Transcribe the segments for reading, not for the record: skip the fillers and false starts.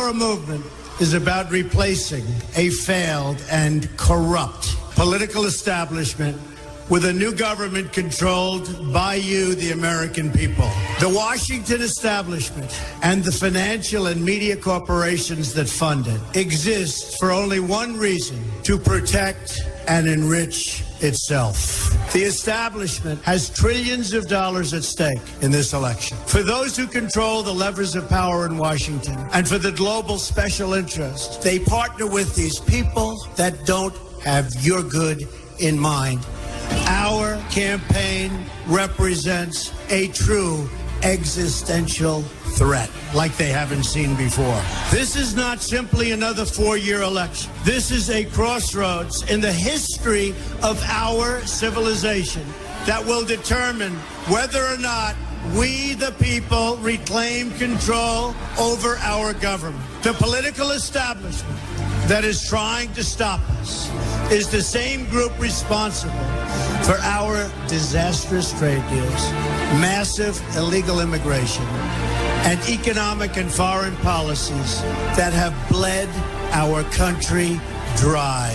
Our movement is about replacing a failed and corrupt political establishment with a new government controlled by you, the American people. The Washington establishment and the financial and media corporations that fund it exist for only one reason: to protect and enrich itself. The establishment has trillions of dollars at stake in this election. For those who control the levers of power in Washington and for the global special interests, they partner with these people that don't have your good in mind. Our campaign represents a true existential threat like they haven't seen before. This is not simply another four-year election. This is a crossroads in the history of our civilization that will determine whether or not we, the people, reclaim control over our government. The political establishment that is trying to stop us is the same group responsible for our disastrous trade deals, massive illegal immigration, and economic and foreign policies that have bled our country dry.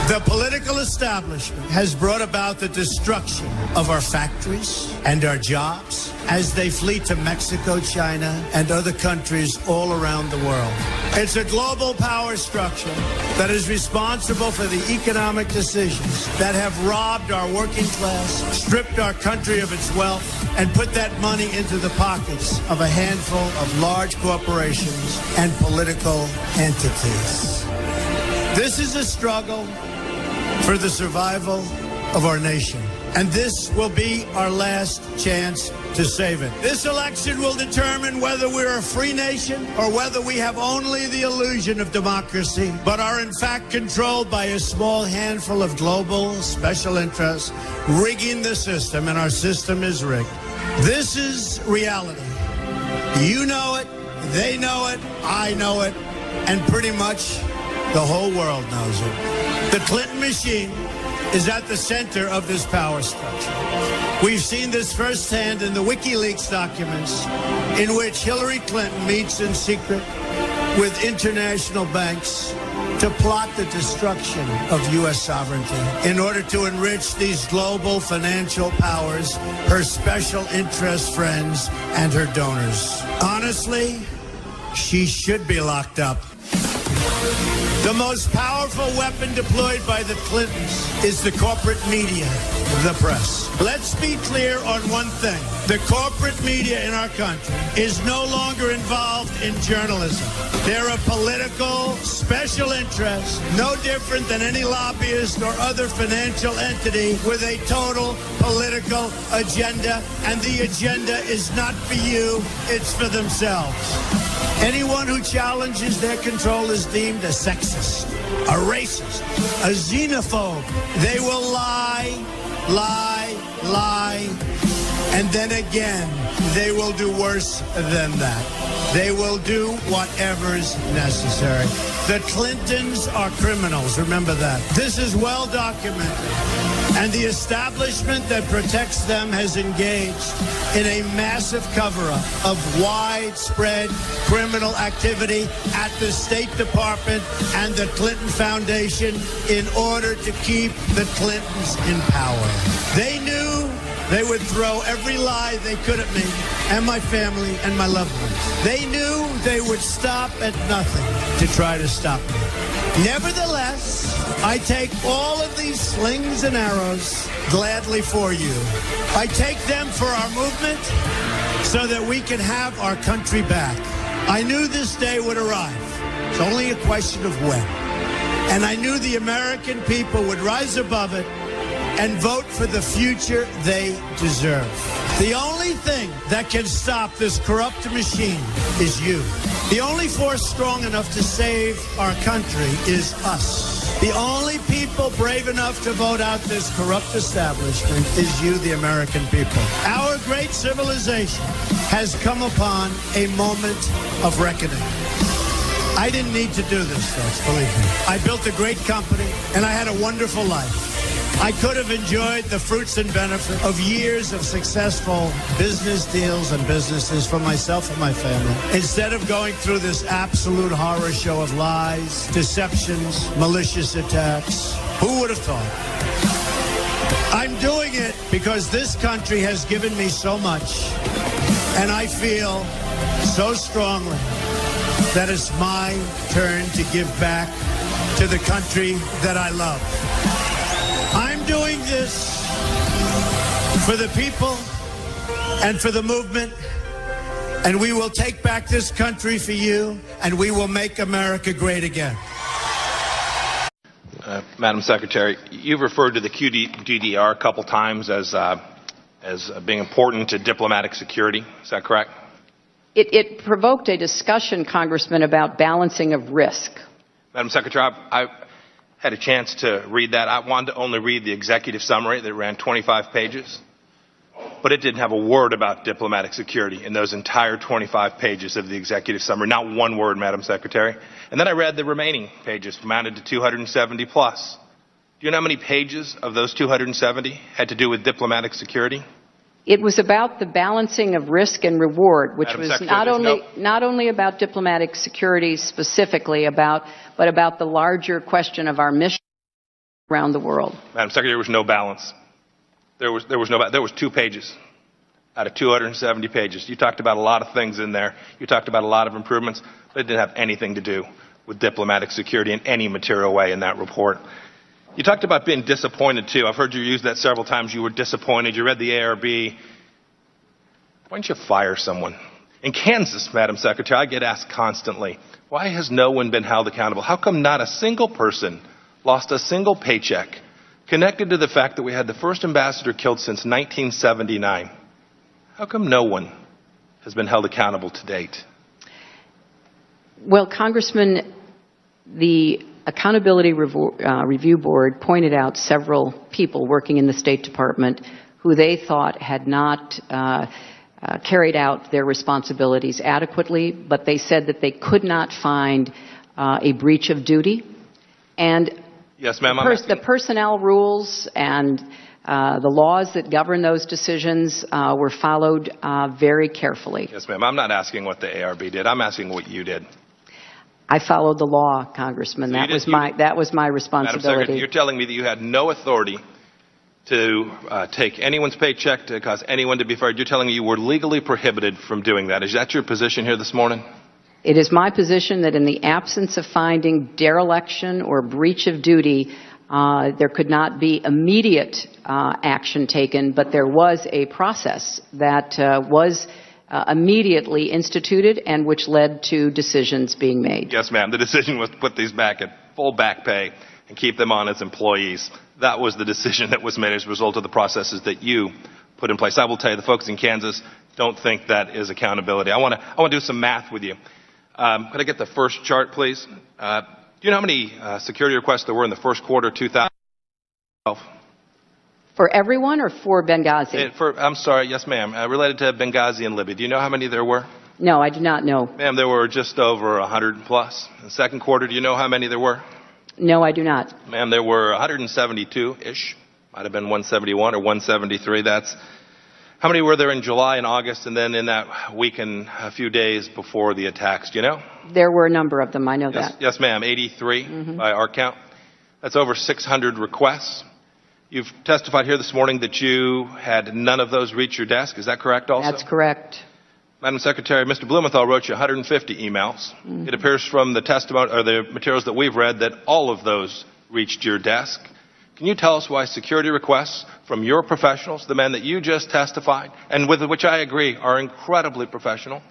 The political establishment has brought about the destruction of our factories and our jobs as they flee to Mexico, China, and other countries all around the world. It's a global power structure that is responsible for the economic decisions that have robbed our working class, stripped our country of its wealth, and put that money into the pockets of a handful of large corporations and political entities. This is a struggle for the survival of our nation. And this will be our last chance to save it. This election will determine whether we're a free nation or whether we have only the illusion of democracy, but are in fact controlled by a small handful of global special interests rigging the system, and our system is rigged. This is reality. You know it, they know it, I know it, and pretty much the whole world knows it. The Clinton machine is at the center of this power structure. We've seen this firsthand in the WikiLeaks documents, in which Hillary Clinton meets in secret with international banks to plot the destruction of U.S. sovereignty in order to enrich these global financial powers, her special interest friends, and her donors. Honestly, she should be locked up. The most powerful weapon deployed by the Clintons is the corporate media, the press. Let's be clear on one thing. The corporate media in our country is no longer involved in journalism. They're a political special interest, no different than any lobbyist or other financial entity with a total political agenda, and the agenda is not for you, it's for themselves. Anyone who challenges their control is deemed a sexist, a racist, a xenophobe. They will lie, and then again, they will do worse than that. They will do whatever's necessary. The Clintons are criminals, remember that. This is well documented. And the establishment that protects them has engaged in a massive cover-up of widespread criminal activity at the State Department and the Clinton Foundation in order to keep the Clintons in power. They knew they would throw every lie they could at me and my family and my loved ones. They knew they would stop at nothing to try to stop me. Nevertheless, I take all of these slings and arrows gladly for you. I take them for our movement so that we can have our country back. I knew this day would arrive. It's only a question of when. And I knew the American people would rise above it and vote for the future they deserve. The only thing that can stop this corrupt machine is you. The only force strong enough to save our country is us. The only people brave enough to vote out this corrupt establishment is you, the American people. Our great civilization has come upon a moment of reckoning. I didn't need to do this, folks, believe me. I built a great company, and I had a wonderful life. I could have enjoyed the fruits and benefits of years of successful business deals and businesses for myself and my family, instead of going through this absolute horror show of lies, deceptions, malicious attacks. Who would have thought? I'm doing it because this country has given me so much, and I feel so strongly that it's my turn to give back to the country that I love. I'm doing this for the people and for the movement, and we will take back this country for you, and we will make America great again. Madam Secretary, you've referred to the QDDR a couple times as being important to diplomatic security. Is that correct? It provoked a discussion, Congressman, about balancing of risk. Madam Secretary, I had a chance to read that. I wanted to only read the executive summary that ran 25 pages, but it didn't have a word about diplomatic security in those entire 25 pages of the executive summary. Not one word, Madam Secretary. And then I read the remaining pages, amounted to 270 plus. Do you know how many pages of those 270 had to do with diplomatic security? It was about the balancing of risk and reward, which Madam was Secretary, not only about diplomatic security specifically, but about the larger question of our mission around the world. Madam Secretary, there was no balance. There was 2 pages out of 270 pages. You talked about a lot of things in there. You talked about a lot of improvements, but it didn't have anything to do with diplomatic security in any material way in that report. You talked about being disappointed, too. I've heard you use that several times. You were disappointed. You read the ARB. Why don't you fire someone? In Kansas, Madam Secretary, I get asked constantly, why has no one been held accountable? How come not a single person lost a single paycheck connected to the fact that we had the first ambassador killed since 1979? How come no one has been held accountable to date? Well, Congressman, the Accountability Review Board pointed out several people working in the State Department who they thought had not carried out their responsibilities adequately, but they said that they could not find a breach of duty. And yes, ma'am, the personnel rules and the laws that govern those decisions were followed very carefully. Yes, ma'am. I'm not asking what the ARB did. I'm asking what you did. I followed the law, Congressman. That was my responsibility. Madam Secretary, you're telling me that you had no authority to take anyone's paycheck, to cause anyone to be fired. You're telling me you were legally prohibited from doing that. Is that your position here this morning? It is my position that in the absence of finding dereliction or breach of duty, there could not be immediate action taken, but there was a process that was immediately instituted and which led to decisions being made. Yes, ma'am. The decision was to put these back at full back pay and keep them on as employees. That was the decision that was made as a result of the processes that you put in place. I will tell you, the folks in Kansas don't think that is accountability. I want to do some math with you. Could I get the first chart, please? Do you know how many security requests there were in the first quarter of 2012? For everyone or for Benghazi? I'm sorry, yes, ma'am. Related to Benghazi and Libya. Do you know how many there were? No, I do not know. Ma'am, there were just over 100 plus. In the second quarter, do you know how many there were? No, I do not. Ma'am, there were 172-ish. Might have been 171 or 173. That's how many were there in July and August, and then in that week and a few days before the attacks? Do you know? There were a number of them. I know that. Yes, ma'am. 83 by our count. That's over 600 requests. You've testified here this morning that you had none of those reach your desk. Is that correct also? That's correct. Madam Secretary, Mr. Blumenthal wrote you 150 emails. It appears from the testimony or the materials that we've read that all of those reached your desk. Can you tell us why security requests from your professionals, the men that you just testified, and with which I agree are incredibly professional,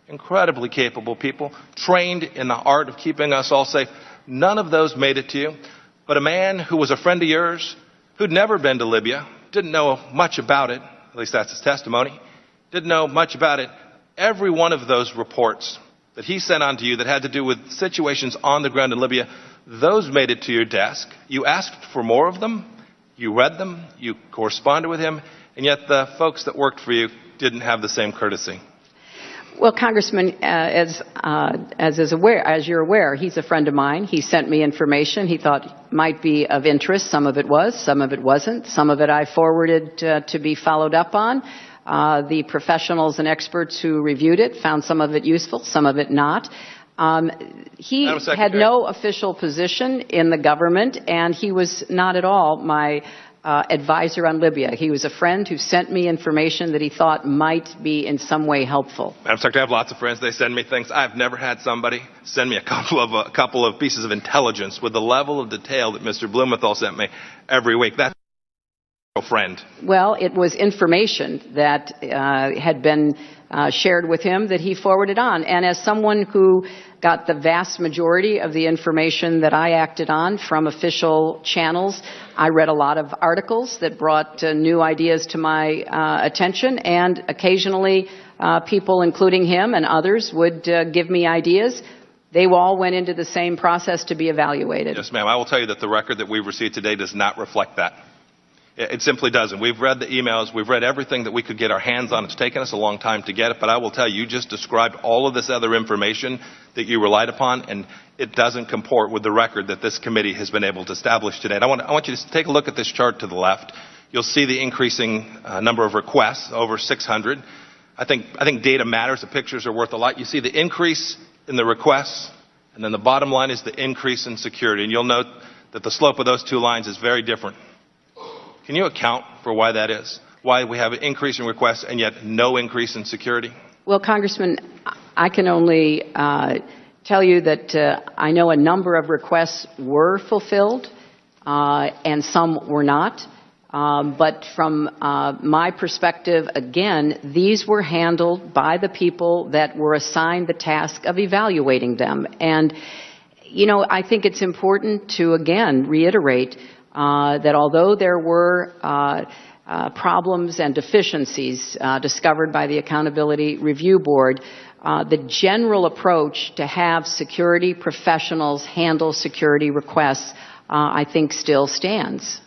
incredibly capable people, trained in the art of keeping us all safe, none of those made it to you, but a man who was a friend of yours, who'd never been to Libya, didn't know much about it, at least that's his testimony, didn't know much about it. Every one of those reports that he sent on to you that had to do with situations on the ground in Libya, those made it to your desk. You asked for more of them. You read them. You corresponded with him. And yet the folks that worked for you didn't have the same courtesy. Well, Congressman, as you're aware, he's a friend of mine. He sent me information he thought might be of interest. Some of it was, some of it wasn't. Some of it I forwarded to be followed up on. The professionals and experts who reviewed it found some of it useful, some of it not. He had no official position in the government, and he was not at all my advisor on Libya. He was a friend who sent me information that he thought might be in some way helpful. Madam Secretary, I have lots of friends. They send me things. I've never had somebody send me a couple of pieces of intelligence with the level of detail that Mr. Blumenthal sent me every week. That's a friend. Well, it was information that had been shared with him that he forwarded on. And as someone who got the vast majority of the information that I acted on from official channels, I read a lot of articles that brought new ideas to my attention, and occasionally people, including him and others, would give me ideas. They all went into the same process to be evaluated. Yes, ma'am. I will tell you that the record that we've received today does not reflect that. It simply doesn't. We've read the emails. We've read everything that we could get our hands on. It's taken us a long time to get it, but I will tell you, you just described all of this other information that you relied upon, and it doesn't comport with the record that this committee has been able to establish today. And I want you to take a look at this chart to the left. You'll see the increasing number of requests, over 600. I think data matters. The pictures are worth a lot. You see the increase in the requests, and then the bottom line is the increase in security. And you'll note that the slope of those two lines is very different. Can you account for why that is? Why we have an increase in requests and yet no increase in security? Well, Congressman, I can only tell you that I know a number of requests were fulfilled and some were not. But from my perspective, again, these were handled by the people that were assigned the task of evaluating them. And, you know, I think it's important to, again, reiterate that although there were problems and deficiencies discovered by the Accountability Review Board, the general approach to have security professionals handle security requests, I think, still stands.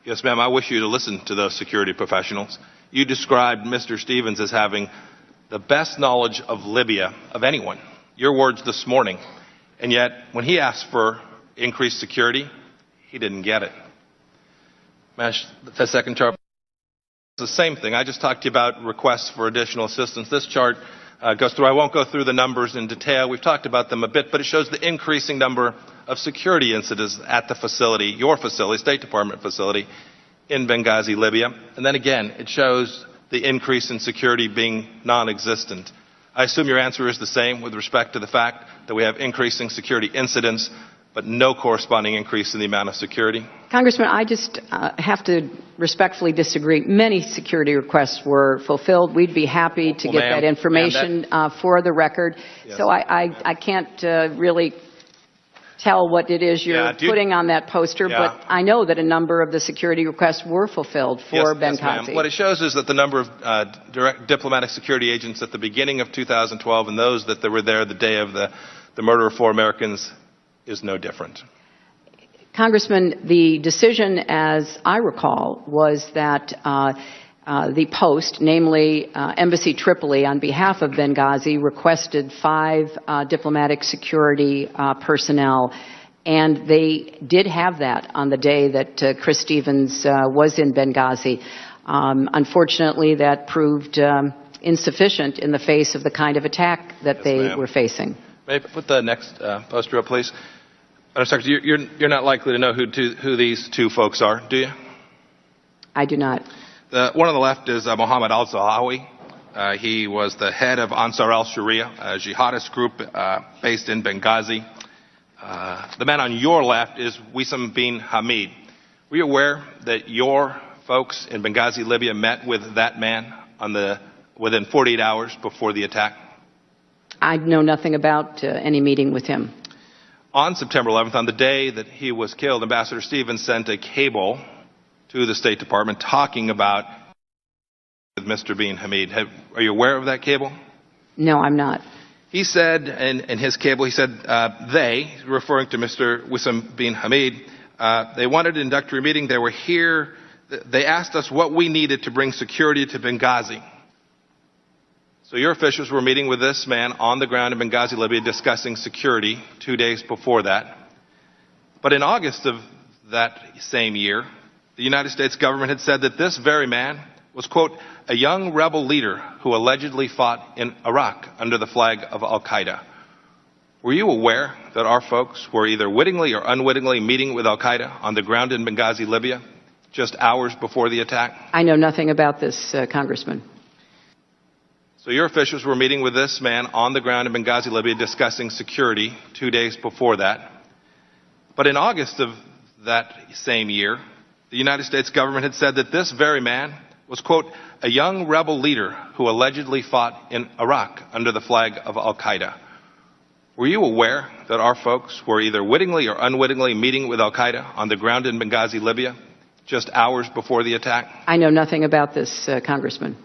Yes, ma'am. I wish you to listen to those security professionals. You described Mr. Stevens as having the best knowledge of Libya of anyone. Your words this morning. And yet, when he asked for increased security, he didn't get it. The second chart. It's the same thing. I just talked to you about requests for additional assistance. This chart goes through. I won't go through the numbers in detail. We've talked about them a bit, but it shows the increasing number of security incidents at the facility, your facility, State Department facility in Benghazi, Libya. And then again, it shows the increase in security being non-existent. I assume your answer is the same with respect to the fact that we have increasing security incidents, but no corresponding increase in the amount of security? Congressman, I just have to respectfully disagree. Many security requests were fulfilled. We'd be happy to get that information for the record. Yes. So I can't really tell what it is you're putting on that poster, but I know that a number of the security requests were fulfilled for Benghazi. Yes, what it shows is that the number of direct diplomatic security agents at the beginning of 2012 and those that were there the day of the murder of 4 Americans is no different. Congressman, the decision, as I recall, was that the Post, namely Embassy Tripoli, on behalf of Benghazi, requested 5 diplomatic security personnel, and they did have that on the day that Chris Stevens was in Benghazi. Unfortunately, that proved insufficient in the face of the kind of attack that they were facing. May I put the next poster up, please? Madam Secretary, you're not likely to know who these 2 folks are, do you? I do not. One on the left is Mohammed al-Zahawi. He was the head of Ansar al-Sharia, a jihadist group based in Benghazi. The man on your left is Wissam bin Hamid. Were you aware that your folks in Benghazi, Libya, met with that man within 48 hours before the attack? I know nothing about any meeting with him. On September 11th, on the day that he was killed, Ambassador Stevens sent a cable to the State Department talking about Mr. bin Hamid. Are you aware of that cable? No, I'm not. He said in his cable, he said they, referring to Mr. Wissam bin Hamid, they wanted an introductory meeting. They were here. They asked us what we needed to bring security to Benghazi. So your officials were meeting with this man on the ground in Benghazi, Libya, discussing security 2 days before that. But in August of that same year, the United States government had said that this very man was, quote, a young rebel leader who allegedly fought in Iraq under the flag of al-Qaeda. Were you aware that our folks were either wittingly or unwittingly meeting with al-Qaeda on the ground in Benghazi, Libya, just hours before the attack? I know nothing about this, Congressman. So your officials were meeting with this man on the ground in Benghazi, Libya, discussing security 2 days before that. But in August of that same year, the United States government had said that this very man was, quote, a young rebel leader who allegedly fought in Iraq under the flag of al-Qaeda. Were you aware that our folks were either wittingly or unwittingly meeting with al-Qaeda on the ground in Benghazi, Libya, just hours before the attack? I know nothing about this, Congressman.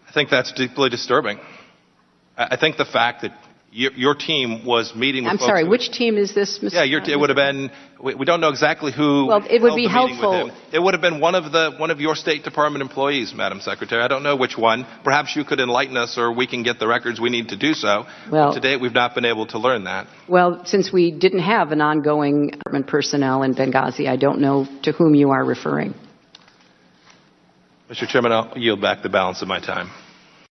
I think that's deeply disturbing. I think the fact that your team was meeting with I'm sorry, which team is this, Mr. Yeah, it would have been, we don't know exactly who. Well, it would be held the meeting with helpful. him. It would have been one of your State Department employees, Madam Secretary. I don't know which one. Perhaps you could enlighten us, or we can get the records we need to do so. Well, to date, we've not been able to learn that. Well, since we didn't have an ongoing government personnel in Benghazi, I don't know to whom you are referring. Mr. Chairman, I'll yield back the balance of my time.